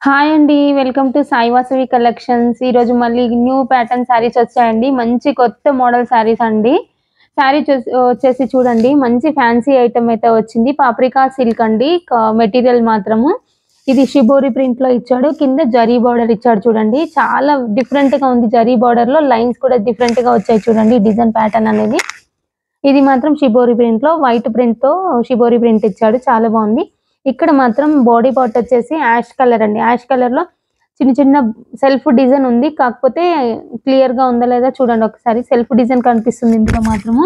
Hi అండి. Welcome to Sai Vasavi collections. ఈరోజు మళ్ళీ న్యూ ప్యాటర్న్ శారీస్ వచ్చాయండి. మంచి కొత్త మోడల్ శారీస్ అండి. శారీ వచ్చేసి చూడండి, మంచి ఫ్యాన్సీ ఐటమ్ అయితే వచ్చింది. పాప్రికా సిల్క్ అండి. మెటీరియల్ మాత్రము ఇది షిబోరి ప్రింట్ లో ఇచ్చాడు. కింద జరీ బార్డర్ ఇచ్చాడు చూడండి. చాలా డిఫరెంట్ గా ఉంది. జరీ బార్డర్ లో లైన్స్ కూడా డిఫరెంట్ గా వచ్చాయి చూడండి. డిజైన్ ప్యాటర్న్ అనేది ఇది మాత్రం షిబోరి ప్రింట్ లో వైట్ ప్రింట్ తో షిబోరి ప్రింట్ ఇచ్చాడు. చాలా బాగుంది. ఇక్కడ మాత్రం బాడీ పార్ట్ వచ్చేసి యాష్ కలర్ అండి. యాష్ కలర్ లో చిన్న చిన్న సెల్ఫ్ డిజైన్ ఉంది. కాకపోతే క్లియర్ గా ఉందా లేదా చూడండి ఒకసారి. సెల్ఫ్ డిజైన్ కనిపిస్తుంది. ఇందులో మాత్రము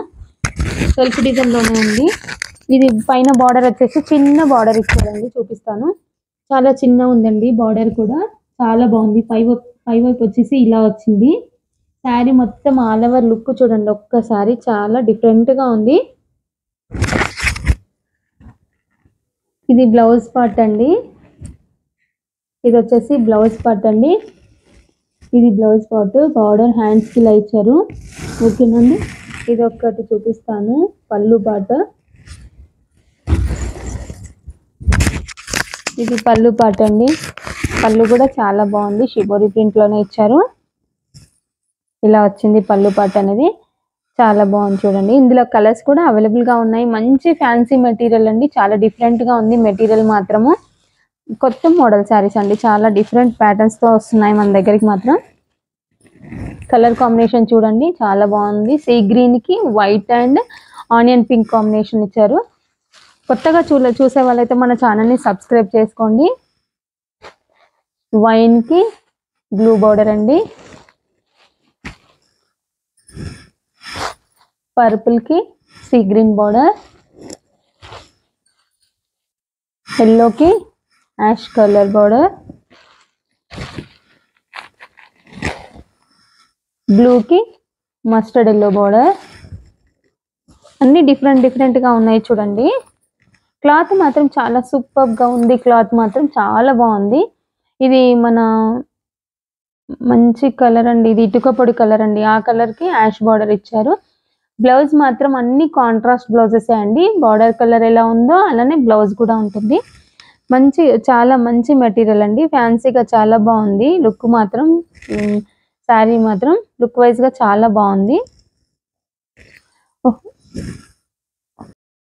సెల్ఫ్ డిజైన్ లోనే ఉంది. ఇది పైన బార్డర్ వచ్చేసి చిన్న బార్డర్ ఇచ్చారండి. చూపిస్తాను. చాలా చిన్న ఉందండి బార్డర్ కూడా. చాలా బాగుంది. పై వైపు వచ్చేసి ఇలా వచ్చింది. శారీ మొత్తం ఆల్ ఓవర్ లుక్ చూడండి ఒక్కసారి. చాలా డిఫరెంట్ గా ఉంది. ఇది బ్లౌజ్ పార్ట్ అండి. ఇది వచ్చేసి బ్లౌజ్ పార్ట్ అండి. ఇది బ్లౌజ్ పార్ట్. బార్డర్ హ్యాండ్స్ కి ఇలా ఇచ్చారు. ఓకేనండి. ఇది ఒక్కటి చూపిస్తాను. పళ్ళు పార్ట్. ఇది పళ్ళు పార్ట్ అండి. పళ్ళు కూడా చాలా బాగుంది. షిబోరి ప్రింట్ లోనే ఇచ్చారు. ఇలా వచ్చింది పళ్ళు పార్ట్ అనేది. చాలా బాగుంది చూడండి. ఇందులో కలర్స్ కూడా అవైలబుల్ గా ఉన్నాయి. మంచి ఫ్యాన్సీ మెటీరియల్ అండి. చాలా డిఫరెంట్ గా ఉంది మెటీరియల్ మాత్రము. కొత్త మోడల్ శారీస్ అండి. చాలా డిఫరెంట్ ప్యాటర్న్స్ తో వస్తున్నాయి మన దగ్గరికి మాత్రం. కలర్ కాంబినేషన్ చూడండి చాలా బాగుంది. సీ గ్రీన్ కి white and onion pink combination ఇచ్చారు. కొత్తగా చూసే వాళ్ళైతే మన ఛానల్ ని సబ్స్క్రైబ్ చేసుకోండి. వైన్ కి బ్లూ బార్డర్ అండి. పర్పుల్ కి సీ గ్రీన్ బార్డర్. ఎల్లో కి యాష్ కలర్ బార్డర్. బ్లూ కి మస్టర్డ్ ఎల్లో బార్డర్. అన్ని డిఫరెంట్ గా ఉన్నాయి చూడండి. క్లాత్ మాత్రం చాలా సూపర్ గా ఉంది. క్లాత్ మాత్రం చాలా బాగుంది. ఇది మన మంచి కలర్ అండి. ఇది ఇటుక పొడి కలర్ అండి. ఆ కలర్ కి యాష్ బార్డర్ ఇచ్చారు. బ్లౌజ్ మాత్రం అన్ని కాంట్రాస్ట్ బ్లౌజెస్ అండి. బార్డర్ కలర్ ఎలా ఉందో అలానే బ్లౌజ్ కూడా ఉంటుంది. చాలా మంచి మెటీరియల్ అండి. ఫ్యాన్సీగా చాలా బాగుంది. లుక్ మాత్రం శారీ మాత్రం లుక్ వైజ్ గా చాలా బాగుంది.